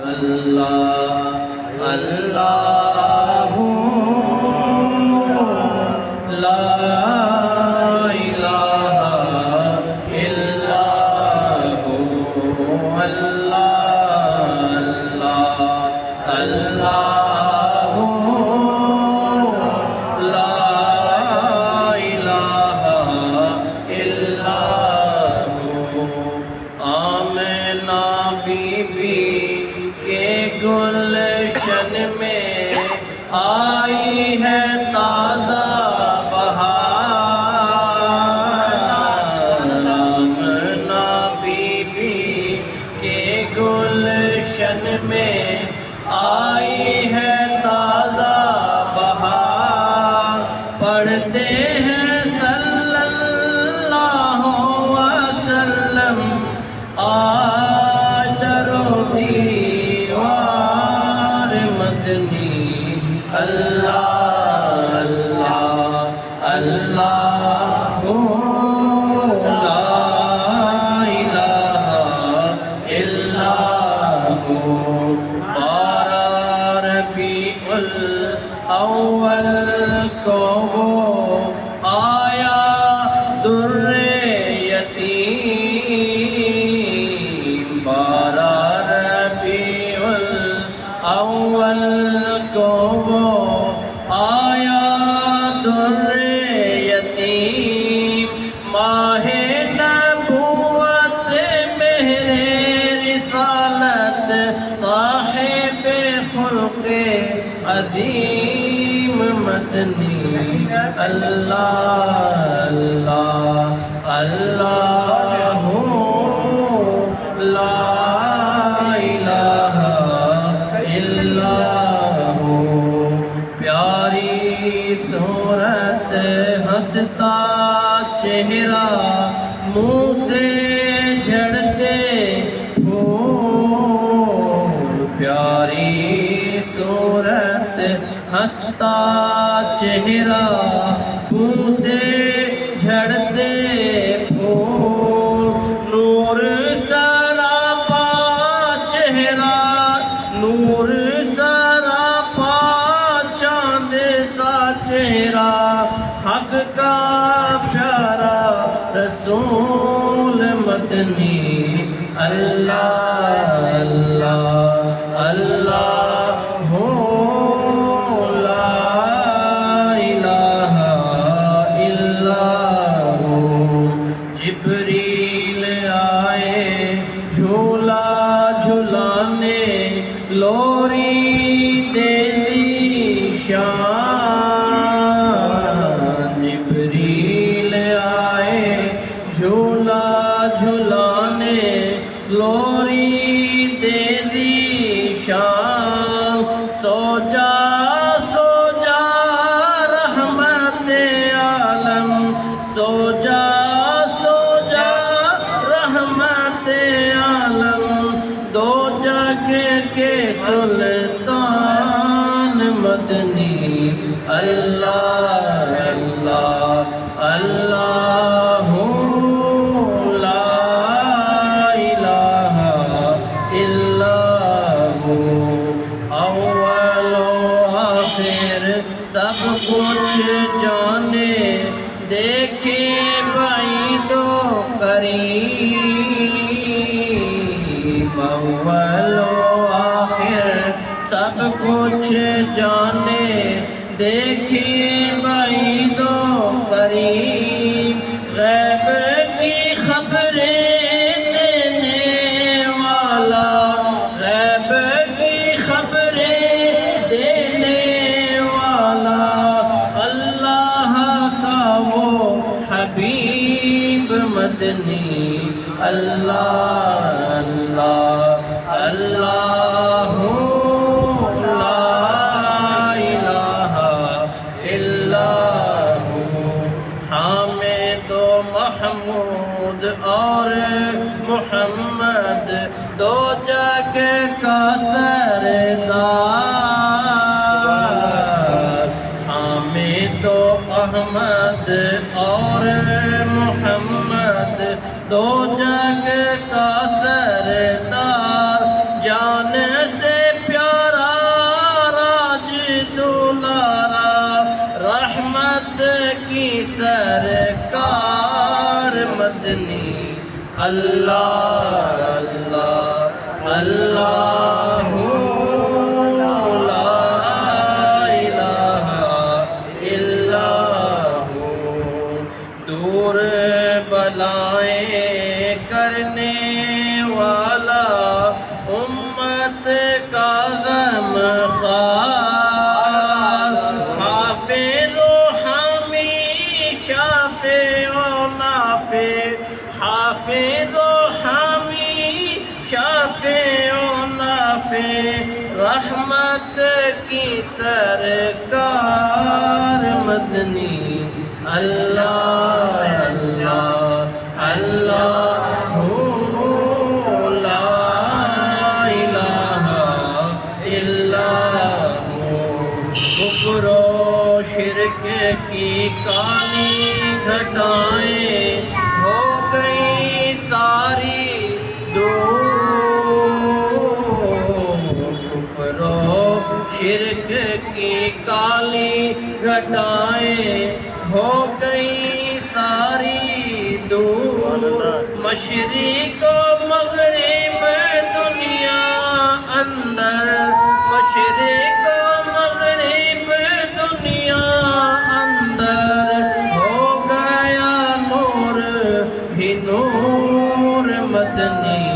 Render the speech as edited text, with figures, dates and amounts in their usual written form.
اللہ اللہ لا الہ الا ہو اللہ اللہ اللہ لا الہ الا ہو آمنہ بی بی کے گلشن میں آئی ہے تازہ بہار آمنہ بی بی کے گلشن میں آئی ہے تازہ بہار پڑھتے ہیں صلی اللہ وسلم آج درو دیوار مدنی اللہ اللہ اللہ لا الہ الا ہو بارہ ربیع الاول کو وہ آیا در یتیم بارہ ربیع الاول کو وہ آیا در یتیم ماہ نبوت مہر رسالت صاحب خلق عظیم مدنی اللہ اللہ اللہ لا الہ الا ہو پیاری صورت ہنستا چہرہ منہ سے جھڑتے پھول پیاری صورت ہنستا چہرہ منہ سے جھڑتے پھول نور سراپا چہرہ نور سراپا چاند سا چہرہ حق کا پیارا رسول مدنی اللہ اللہ اللہ لا الہ الا ہو جبریل آئے جھولا جھلانے لوری دے دی شان جبریل آئے جھولا جھلانے لوری دے دی شان سو جا رحمت عالم سو جا رحمت عالم دو جگ کے سلطان مدنی اللہ اللہ اللہ لا الہ الا ہو اول و آخر سب کچھ جانے دیکھے بعید و قریب اول و آخر سب کچھ جانے دیکھے بعید و قریب غیب کی خبریں دینے والا غیب کی خبریں دینے والا اللہ کا وہ حبیب مدنی اللہ اللہ اللہ لا الہ الا ہو حامد و محمود اور محمد دو جگ کا سردار حامد و احمد اور محمد دو جگ کا سردار جان اللہ اللہ اللہ لا الہ الا ہو دور بلائیں کرنے والا امت کا غم خوار حافظ و حامی شافع و نافع حافظ و حامی شافع و نافع رحمت کی سرکار مدنی اللہ اللہ اللہ لا الہ الا ہو کفر و شرک کی کالی گھٹائیں ہو گئی ساری دور کفر و شرک کی کالی گھٹائیں ہو گئی ساری دور مشرق و مغرب دنیا اندر مشرق و مغرب دنیا اندر ہو گیا نور ہی نور مدنی